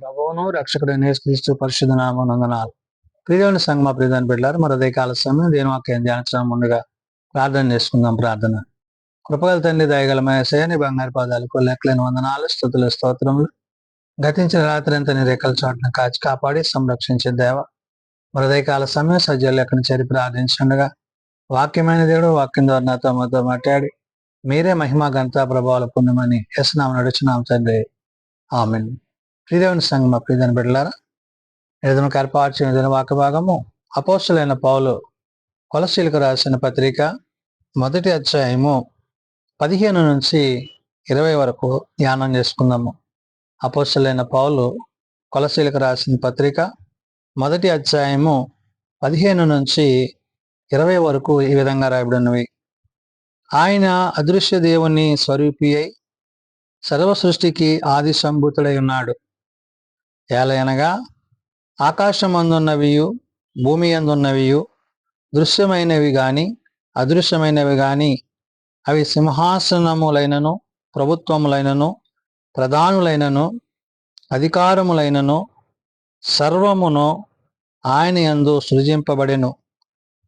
ప్రభువును రక్షకుడైన యేసుక్రీస్తు పరిశుద్ధ నామమున వందనాలు. ప్రియమైన సంగమ ప్రియమైన బిడ్డలారా, మరి అదే కాల సమయం దేని వాక్యం ధ్యానించడం ముందుగా ప్రార్థన చేసుకుందాం. ప్రార్థన. కృపగల తండ్రి, దయగల యేసయ్య, నీ బంగారు పాదాలకు లెక్కలేని వందనాలు, స్తుతులు, స్తోత్రములు. గతించిన రాత్రి అంతా నీ రెక్కల చాటున కాచి కాపాడి సంరక్షించే దేవ, మరి అదే కాల సమయం సజ్జలు లెక్కను చేరి ప్రార్థించుండగా వాక్యమైన దేవుడు వాక్యం ద్వారా నాతో మాతో మాట్లాడి మీరే మహిమ ఘనత ప్రభావాల పుణ్యమని యస్నామ నడుచున్నాం తండ్రి. ఆమెన్. ప్రియదేవుని సంగమ ప్రియదని బిడ్డలారా, ఏదైనా ఏర్పాటు ఏదైనా వాక్య భాగము అపోస్తలుడైన పౌలు కొలసీలకు రాసిన పత్రిక 1వ అధ్యాయము 15 నుంచి 20 వరకు ధ్యానం చేసుకుందాము. అపోస్తలుడైన పౌలు కొలసీలకు రాసిన పత్రిక 1వ అధ్యాయము 15 నుంచి 20 వరకు ఈ విధంగా రాయబడినవి. ఆయన అదృశ్య దేవుని స్వరూపి అయి సర్వ సృష్టికి ఆది సంభూతుడై ఉన్నాడు. ఏలయనగా ఆకాశమందున్నవియు భూమి అందున్నవియు దృశ్యమైనవి గాని అదృశ్యమైనవి గాని అవి సింహాసనములైనను ప్రభుత్వములైనను ప్రధానులైనను అధికారములైనను సర్వమును ఆయన యందు సృజింపబడెను.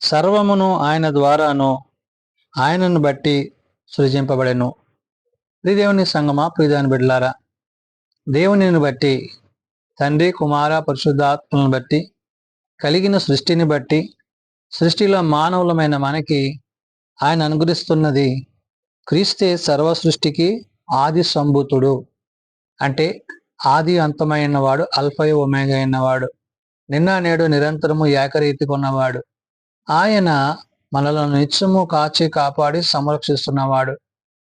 సర్వమును ఆయన ద్వారాను ఆయనను బట్టి సృజింపబడెను. ప్రియదేవుని సంగమా ప్రియదేవుని బిడ్డలారా, దేవునిని బట్టి, తండ్రి కుమార పరిశుద్ధాత్మలను బట్టి, కలిగిన సృష్టిని బట్టి, సృష్టిలో మానవులమైన మనకి ఆయన అనుగ్రహిస్తున్నది క్రీస్తే సర్వ సృష్టికి ఆది సంభూతుడు. అంటే ఆది అంతమైన వాడు, అల్ఫా ఒమేగా అయినవాడు, నిన్న నేడు నిరంతరము ఏకరీతిగా ఉన్నవాడు. ఆయన మనలను నిత్యము కాచి కాపాడి సంరక్షిస్తున్నవాడు.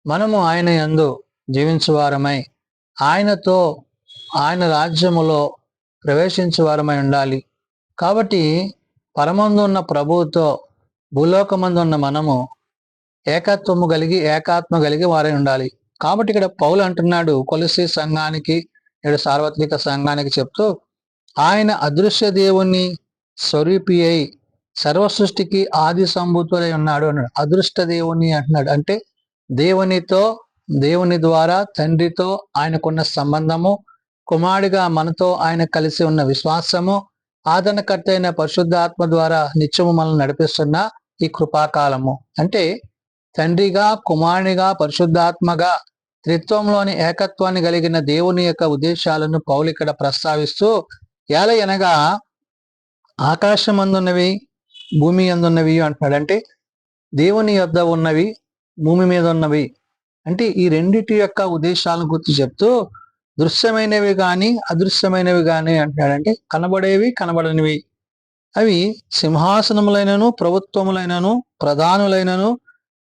మనము ఆయన యందు జీవించువారమై ఆయనతో ఆయన రాజ్యములో ప్రవేశించువారమై ఉండాలి. కాబట్టి పరమందు ఉన్న ప్రభువుతో భూలోకమందు ఉన్న మనము ఏకత్వము కలిగి ఏకాత్మ కలిగి వారై ఉండాలి. కాబట్టి ఇక్కడ పౌలు అంటున్నాడు కొలసీ సంఘానికి, నేడు సార్వత్రిక సంఘానికి చెప్తూ, ఆయన అదృశ్య దేవుని స్వరూపి అయి సర్వ సృష్టికి ఆది సంభూతుడై ఉన్నాడు అన్నాడు. అదృష్ట దేవుని అంటున్నాడు అంటే దేవునితో, దేవుని ద్వారా తండ్రితో ఆయనకున్న సంబంధము, కుమారుడిగా మనతో ఆయన కలిసి ఉన్న విశ్వాసము, ఆదరణకర్త అయిన పరిశుద్ధాత్మ ద్వారా నిత్యము మనల్ని నడిపిస్తున్న ఈ కృపాకాలము. అంటే తండ్రిగా, కుమారునిగా, పరిశుద్ధాత్మగా త్రిత్వంలోని ఏకత్వాన్ని కలిగిన దేవుని యొక్క ఉద్దేశాలను పౌలు ఇక్కడ ప్రస్తావిస్తూ, ఏలయనగా ఆకాశం అందున్నవి భూమి అందున్నవి అంటున్నాడు. అంటే దేవుని యొద్ద ఉన్నవి, భూమి మీద ఉన్నవి. అంటే ఈ రెండిటి యొక్క ఉద్దేశాలను గుర్తు చెప్తూ, దృశ్యమైనవి కానీ అదృశ్యమైనవి కానీ అంటున్నాడు. అంటే కనబడేవి, కనబడనివి. అవి సింహాసనములైనను ప్రభుత్వములైనను ప్రధానులైనను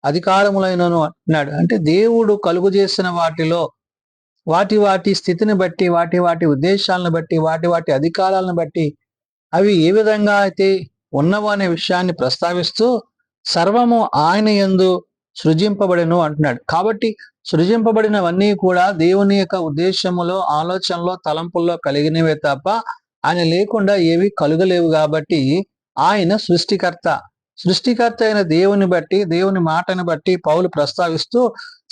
అధికారములైనను అంటున్నాడు. అంటే దేవుడు కలుగు చేసిన వాటిలో వాటి స్థితిని బట్టి, వాటి ఉద్దేశాలను బట్టి, వాటి అధికారాలను బట్టి అవి ఏ విధంగా అయితే ఉన్నవో అనే విషయాన్ని ప్రస్తావిస్తూ, సర్వము ఆయన యందు సృజింపబడెను అంటున్నాడు. కాబట్టి సృజింపబడినవన్నీ కూడా దేవుని యొక్క ఉద్దేశములో, ఆలోచనలో, తలంపుల్లో కలిగినవే తప్ప ఆయన లేకుండా ఏవి కలుగలేవు. కాబట్టి ఆయన సృష్టికర్త అయిన దేవుని బట్టి, దేవుని మాటను బట్టి పౌలు ప్రస్తావిస్తూ,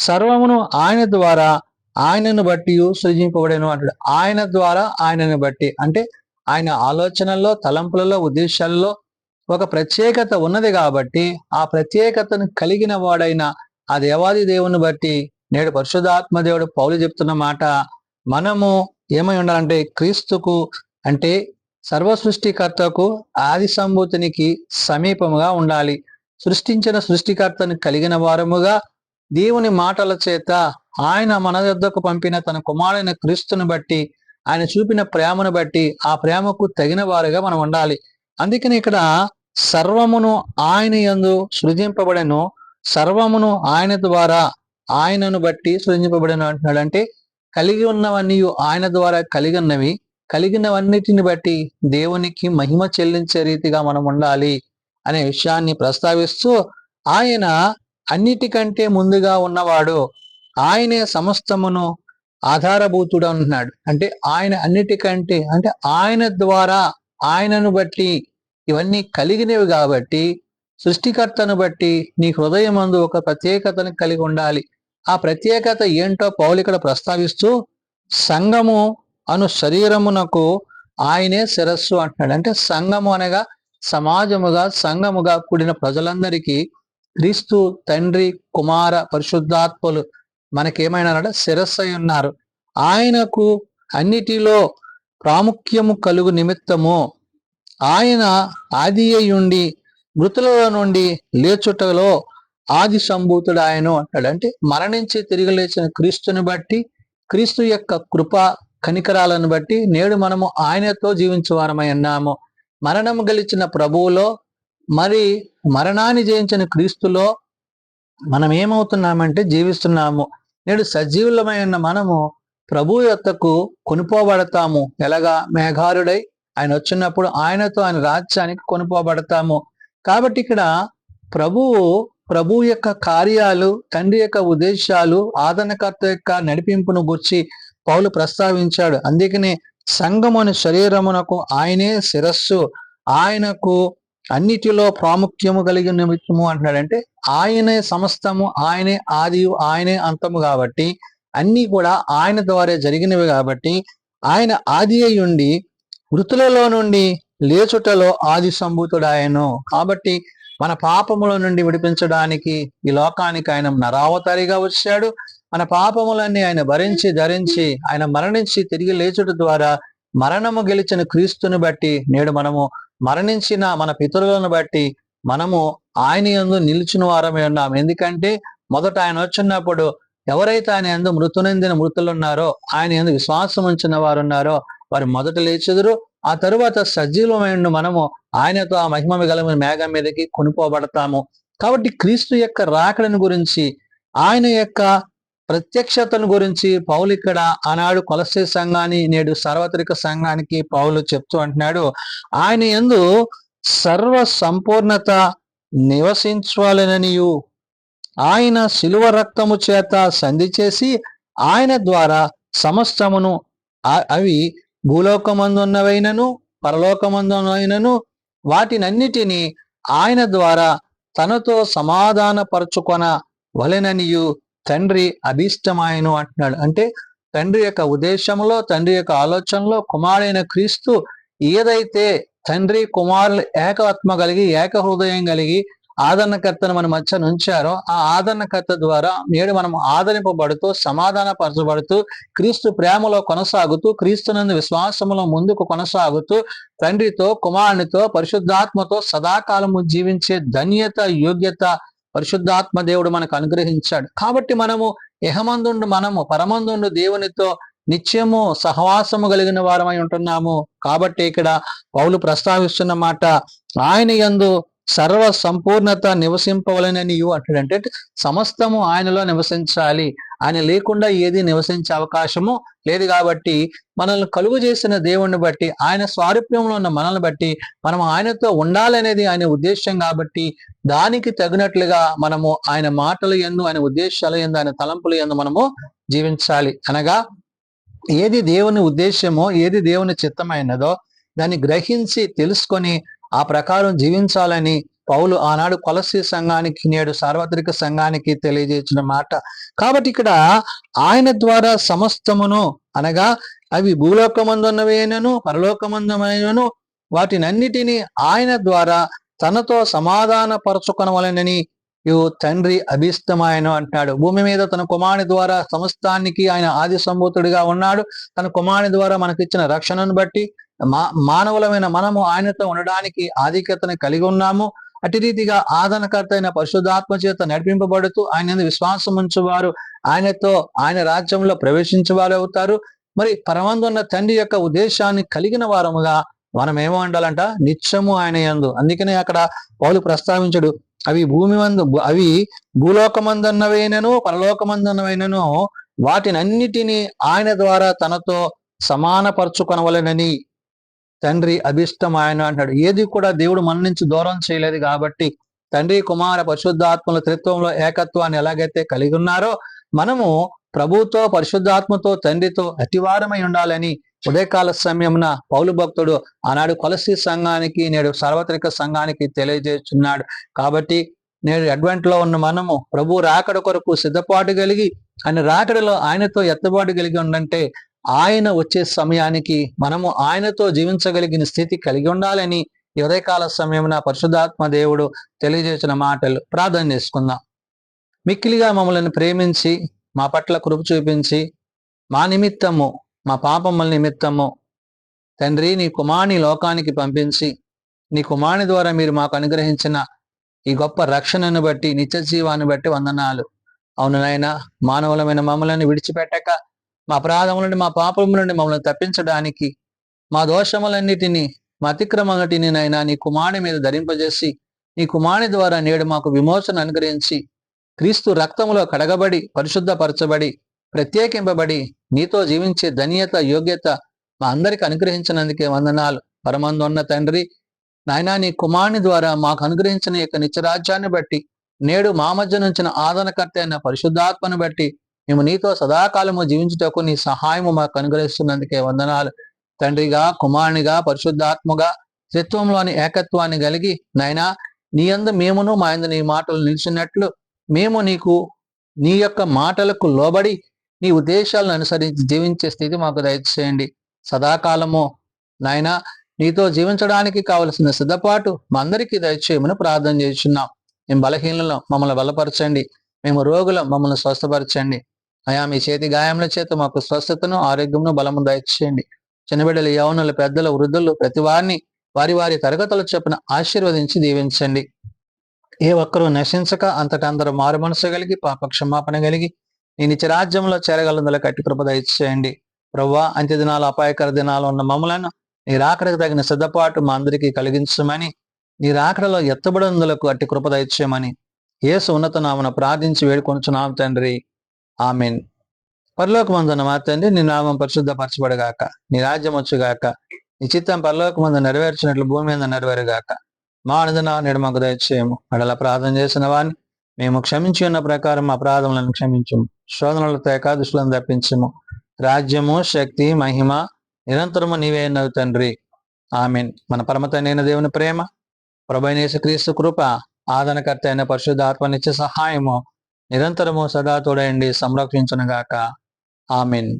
సర్వమును ఆయన ద్వారా ఆయనను బట్టి సృజింపబడెను అంటాడు. ఆయన ద్వారా ఆయనను బట్టి అంటే ఆయన ఆలోచనల్లో, తలంపులలో, ఉద్దేశాలలో ఒక ప్రత్యేకత ఉన్నది. కాబట్టి ఆ ప్రత్యేకతను కలిగిన వాడైన ఆ దేవాది దేవుని బట్టి నేడు పరిశుద్ధాత్మ దేవుడు పౌలు చెప్తున్న మాట, మనము ఏమై ఉండాలంటే క్రీస్తుకు, అంటే సర్వ సృష్టికర్తకు, ఆది సంభూతునికి సమీపముగా ఉండాలి. సృష్టించిన సృష్టికర్తను కలిగిన వారముగా దేవుని మాటల చేత ఆయన మన యొద్దకు పంపిన తన కుమారుడైన క్రీస్తుని బట్టి, ఆయన చూపిన ప్రేమను బట్టి ఆ ప్రేమకు తగిన వారుగా మనం ఉండాలి. అందుకని ఇక్కడ సర్వమును ఆయన యందు సృజింపబడెను, సర్వమును ఆయన ద్వారా ఆయనను బట్టి సృజింపబడెను అంటున్నాడు. అంటే కలిగి ఉన్నవన్నీ ఆయన ద్వారా కలిగినవి, కలిగినవన్నిటిని బట్టి దేవునికి మహిమ చెల్లించే రీతిగా మనం ఉండాలి అనే విషయాన్ని ప్రస్తావిస్తూ, ఆయన అన్నిటికంటే ముందుగా ఉన్నవాడు, ఆయనే సమస్తమును ఆధారభూతుడు అంటున్నాడు. అంటే ఆయన అన్నిటికంటే, అంటే ఆయన ద్వారా ఆయనను బట్టి ఇవన్నీ కలిగినవి. కాబట్టి సృష్టికర్తను బట్టి నీ హృదయమందు ఒక ప్రత్యేకతను కలిగి ఉండాలి. ఆ ప్రత్యేకత ఏంటో పౌలు ఇక్కడ ప్రస్తావిస్తూ, సంఘము అను శరీరమునకు ఆయనే శిరస్సు అంటున్నాడు. అంటే సంఘము అనగా సమాజముగా సంఘముగా కూడిన ప్రజలందరికీ క్రీస్తు తండ్రి కుమార పరిశుద్ధాత్మలు మనకేమైనా శిరస్సు అయి ఉన్నారు. ఆయనకు అన్నిటిలో ప్రాముఖ్యము కలుగు నిమిత్తము ఆయన ఆది అయ్యుండి మృతులలో నుండి లేచుటలో ఆది సంభూతుడు ఆయన అంటాడు. అంటే మరణించి తిరిగి లేచిన క్రీస్తుని బట్టి, క్రీస్తు యొక్క కృప కనికరాలను బట్టి నేడు మనము ఆయనతో జీవించేవారమై ఉన్నాము. మరణము గెలిచిన ప్రభువులో, మరి మరణాన్ని జయించిన క్రీస్తులో మనం ఏమవుతున్నామంటే జీవిస్తున్నాము. నేడు సజీవులమై ఉన్న మనము ప్రభు యొక్కకు కొనుపోబడతాము. ఎలాగా? మేఘారుడై ఆయన వచ్చినప్పుడు ఆయనతో ఆయన రాజ్యానికి కొనుపోబడతాము. కాబట్టి ఇక్కడ ప్రభు యొక్క కార్యాలు, తండ్రి యొక్క ఉద్దేశాలు, ఆదరణకర్త యొక్క నడిపింపును గుర్చి పౌలు ప్రస్తావించాడు. అందుకనే సంఘముని శరీరమునకు ఆయనే శిరస్సు, ఆయనకు అన్నిటిలో ప్రాముఖ్యము కలిగిన నిమిత్తము అంటున్నాడు. అంటే ఆయనే సమస్తము, ఆయనే ఆది, ఆయనే అంతము కాబట్టి అన్నీ కూడా ఆయన ద్వారా జరిగినవి కాబట్టి ఆయన ఆది అయి ఉండి మృతులలో నుండి లేచుటలో ఆది సంభూతుడు ఆయను. కాబట్టి మన పాపముల నుండి విడిపించడానికి ఈ లోకానికి ఆయన నరావతారిగా వచ్చాడు. మన పాపములన్నీ ఆయన భరించి ధరించి ఆయన మరణించి తిరిగి లేచుట ద్వారా మరణము గెలిచిన క్రీస్తుని బట్టి నేడు మనము మరణించిన మన పితరులను బట్టి మనము ఆయన యందు నిలిచిన వారమే ఉన్నాం. ఎందుకంటే మొదట ఆయన వచ్చినప్పుడు ఎవరైతే ఆయన యందు మృతునందిన మృతులు ఉన్నారో, ఆయన యందు విశ్వాసం ఉంచిన వారు ఉన్నారో వారు మొదట లేచెదురు. ఆ తరువాత సజీవమైన మనము ఆయనతో ఆ మహిమ గలమైన మేఘం మీదకి కొనుపోబడతాము. కాబట్టి క్రీస్తు యొక్క రాకడను గురించి, ఆయన యొక్క ప్రత్యక్షతను గురించి పౌలు ఇక్కడ ఆనాడు కొలస్సే సంఘాన్ని, నేడు సార్వత్రిక సంఘానికి పౌలు చెప్తూ అంటున్నాడు, ఆయన యందు సర్వ సంపూర్ణత నివసించాలననియు ఆయన శిలువ రక్తము చేత సంధి చేసి ఆయన ద్వారా సమస్తమును, అవి భూలోకమందున్నవైనను పరలోకమందున్నవైనను వాటినన్నిటినీ ఆయన ద్వారా తనతో సమాధాన పరచుకొన వలెననియు తండ్రి అభీష్టమాయను అంటున్నాడు. అంటే తండ్రి యొక్క ఉద్దేశంలో, తండ్రి యొక్క ఆలోచనలో కుమారుడైన క్రీస్తు ఏదైతే తండ్రి కుమారులు ఏకాత్మ కలిగి, ఏక హృదయం కలిగి ఆదరణకర్తను మన మధ్య ఉంచారో ఆ ఆదరణకర్త ద్వారా నేడు మనం ఆదరింపబడుతూ, సమాధాన పరచబడుతూ, క్రీస్తు ప్రేమలో కొనసాగుతూ, క్రీస్తునందు విశ్వాసములో ముందుకు కొనసాగుతూ, తండ్రితో కుమారునితో పరిశుద్ధాత్మతో సదాకాలము జీవించే ధన్యత, యోగ్యత పరిశుద్ధాత్మ దేవుడు మనకు అనుగ్రహించాడు. కాబట్టి మనము ఇహమందుండు మనము పరమందుండు దేవునితో నిత్యము సహవాసము కలిగిన వారమై ఉంటున్నాము. కాబట్టి ఇక్కడ పౌలు ప్రస్తావిస్తున్న మాట, ఆయన యందు సర్వ సంపూర్ణత నివసింపవలననియు అంటాడంటే సమస్తము ఆయనలో నివసించాలి. ఆయన లేకుండా ఏది నివసించే అవకాశము లేదు. కాబట్టి మనల్ని కలుగు చేసిన దేవుణ్ణి బట్టి, ఆయన స్వారూప్యంలో ఉన్న మనల్ని బట్టి మనం ఆయనతో ఉండాలనేది ఆయన ఉద్దేశం. కాబట్టి దానికి తగినట్లుగా మనము ఆయన మాటల యందు, ఆయన ఉద్దేశాల యందు, ఆయన తలంపుల యందు మనము జీవించాలి. అనగా ఏది దేవుని ఉద్దేశమో, ఏది దేవుని చిత్తమైనదో దాన్ని గ్రహించి తెలుసుకొని ఆ ప్రకారం జీవించాలని పౌలు ఆనాడు కొలస్సీ సంఘానికి, నేడు సార్వత్రిక సంఘానికి తెలియజేసిన మాట. కాబట్టి ఇక్కడ ఆయన ద్వారా సమస్తమును, అనగా అవి భూలోకమందున్నవైనను పరలోకమందునైనను వాటినన్నిటినీ ఆయన ద్వారా తనతో సమాధాన పరచుకొనవలెనని తండ్రి అభీష్టమాయను అంటున్నాడు. భూమి మీద తన కుమారుని ద్వారా సమస్తానికి ఆయన ఆది సంభూతుడిగా ఉన్నాడు. తన కుమారుని ద్వారా మనకిచ్చిన రక్షణను బట్టి మానవులమైన మనము ఆయనతో ఉండడానికి ఆధిక్యతను కలిగి ఉన్నాము. అటు రీతిగా ఆదరణకర్త అయిన పరిశుద్ధాత్మ చేత నడిపింపబడుతూ ఆయన విశ్వాసం ఉంచువారు ఆయనతో, ఆయన రాజ్యంలో ప్రవేశించేవారు అవుతారు. మరి పరమందున్న తండ్రి యొక్క ఉద్దేశాన్ని కలిగిన వారముగా మనం ఏమో ఉండాలంట, నిత్యము ఆయన యందు. అందుకనే అక్కడ పౌలు ప్రస్తావించడు, అవి అవి భూలోకమందున్నవైనను పరలోకమందున్నవైనను వాటినన్నిటినీ ఆయన ద్వారా తనతో సమానపరచుకొనవలెనని తండ్రి అభిష్టం ఆయన అంటాడు. ఏది కూడా దేవుడు మన నుంచి దూరం చేయలేదు. కాబట్టి తండ్రి కుమార పరిశుద్ధాత్మల త్రిత్వంలో ఏకత్వాన్ని ఎలాగైతే కలిగి ఉన్నారో మనము ప్రభుతో, పరిశుద్ధాత్మతో, తండ్రితో అతివారమై ఉండాలని ఉదయకాల సమయమున పౌలు భక్తుడు ఆనాడు కొలస్సీ సంఘానికి, నేడు సార్వత్రిక సంఘానికి తెలియజేస్తున్నాడు. కాబట్టి నేడు అడ్వెంట్లో ఉన్న మనము ప్రభు రాకడ కొరకు సిద్ధపాటు కలిగి, ఆయన రాకడలో ఆయనతో ఎత్తబాటు కలిగి ఉండంటే ఆయన వచ్చే సమయానికి మనము ఆయనతో జీవించగలిగిన స్థితి కలిగి ఉండాలని ఈ ఉదయకాల సమయమున పరిశుద్ధాత్మ దేవుడు తెలియజేసిన మాటలు ప్రార్థన చేసుకుందాం. మిక్కిలిగా మమ్మల్ని ప్రేమించి మా పట్ల కృప చూపించి మా నిమిత్తము మా పాపముల నిమిత్తము తండ్రి నీ కుమారుని లోకానికి పంపించి నీ కుమారుని ద్వారా మీరు మాకు అనుగ్రహించిన ఈ గొప్ప రక్షణను బట్టి నిత్య జీవాన్ని బట్టి వందనాలు. అవును నాయనా, మానవులమైన మమ్మల్ని విడిచిపెట్టక మా అపరాధముల నుండి మా పాపముల నుండి మమ్మల్ని తప్పించడానికి మా దోషములన్నిటినీ మా అతిక్రమలన్నిటిని నైనా నీ కుమారుని మీద ధరింపజేసి నీ కుమారుని ద్వారా నేడు మాకు విమోచన అనుగ్రహించి క్రీస్తు రక్తములో కడగబడి పరిశుద్ధపరచబడి ప్రత్యేకింపబడి నీతో జీవించే ధన్యత యోగ్యత మా అందరికి అనుగ్రహించినందుకే వందనాలు. పరమందున్న తండ్రి నాయనా, నీ కుమారుని ద్వారా మాకు అనుగ్రహించిన యొక్క నిత్యరాజ్యాన్ని బట్టి నేడు మా మధ్య నుంచిన ఆదరణకర్త అయిన పరిశుద్ధాత్మను బట్టి మేము నీతో సదాకాలము జీవించుటకు నీ సహాయము మాకు అనుగ్రహిస్తున్నందుకే వందనాలు. తండ్రిగా, కుమారునిగా, పరిశుద్ధాత్మగా త్రిత్వంలోని ఏకత్వాన్ని కలిగి నాయనా నీ యందు మేమును మా యందు నీ మాటలు నిలిచినట్లు మేము నీ యొక్క మాటలకు లోబడి నీ ఉద్దేశాలను అనుసరించి జీవించే స్థితి మాకు దయచేయండి. సదాకాలము నాయనా నీతో జీవించడానికి కావలసిన సిద్ధపాటు మా అందరికీ దయచేయమని ప్రార్థన చేస్తున్నాం. మేము బలహీనలో మమ్మల్ని బలపరచండి, మేము రోగులం మమ్మల్ని స్వస్థపరచండి. అయా మీ చేతి గాయముల చేత మాకు స్వస్థతను ఆరోగ్యమును బలము దయచేయండి. చిన్నబిడ్డలు, యవనులు, పెద్దలు, వృద్ధులు ప్రతి వారిని వారి వారి తరగతుల చొప్పున ఆశీర్వదించి దీవించండి. ఏ ఒక్కరూ నశించక అంతటా అందరూ మారు మనసు కలిగి పాప క్షమాపణ కలిగి నీ నిత్య రాజ్యంలో చేరగలందులో కట్టి కృప దయచేయండి. ప్రవ్వా, అంత్య దినాలు అపాయకర దినాలు ఉన్న మమ్మలను నీ రాకడకు తగిన సిద్ధపాటు మా అందరికీ కలిగించమని, నీ రాకడలో ఎత్తబడినందులకు అట్టి కృప దయచేయమని యేసు ఉన్నత నామమున ప్రార్థించి వేడుకొనుచున్నాం తండ్రి, ఆమెన్. పరలోకమందున్న మా తండ్రి, నీ నామం పరిశుద్ధపరచబడగాక, నీ రాజ్యం వచ్చుగాక, నీ చిత్తం పరలోకమందు నెరవేర్చినట్లు భూమి మీద నెరవేరుగాక. మా అనుదిన నేడు మాకు దయచేయము. అడలా ప్రార్థన చేసిన వారిని మేము క్షమించి ఉన్న ప్రకారం మా అపరాధములను క్షమించము. శోధనలతో ఏకాదశులను తప్పించము. రాజ్యము, శక్తి, మహిమ నిరంతరము నీవే అన్నవి తండ్రి, ఆమెన్. మన పరమతండ్రైన దేవుని ప్రేమ, ప్రభువైన యేసుక్రీస్తు కృప, ఆదరణకర్త అయిన పరిశుద్ధాత్మ నిత్య సహాయము నిరంతరము సదా తోడయండి సంరక్షించునుగాక. ఆమెన్.